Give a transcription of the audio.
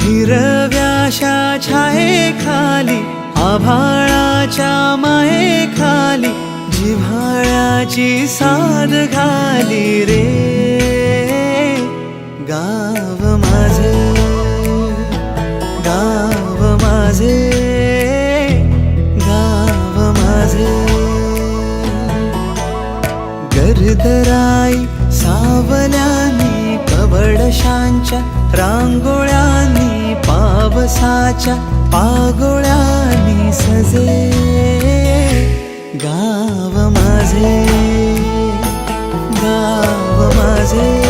हिरव्याशा छायेखाली आभाळाच्या मायेखाली जिव्हाळ्याची साद घाली रे गाव माझे, गाव माझे, गाव माझे. गर्दराई सावल्यानी कवडशांच्या रांगोळ्यांनी पावसाच्या पागोळ्यांनी सजे गाव माझे, गाव माझे.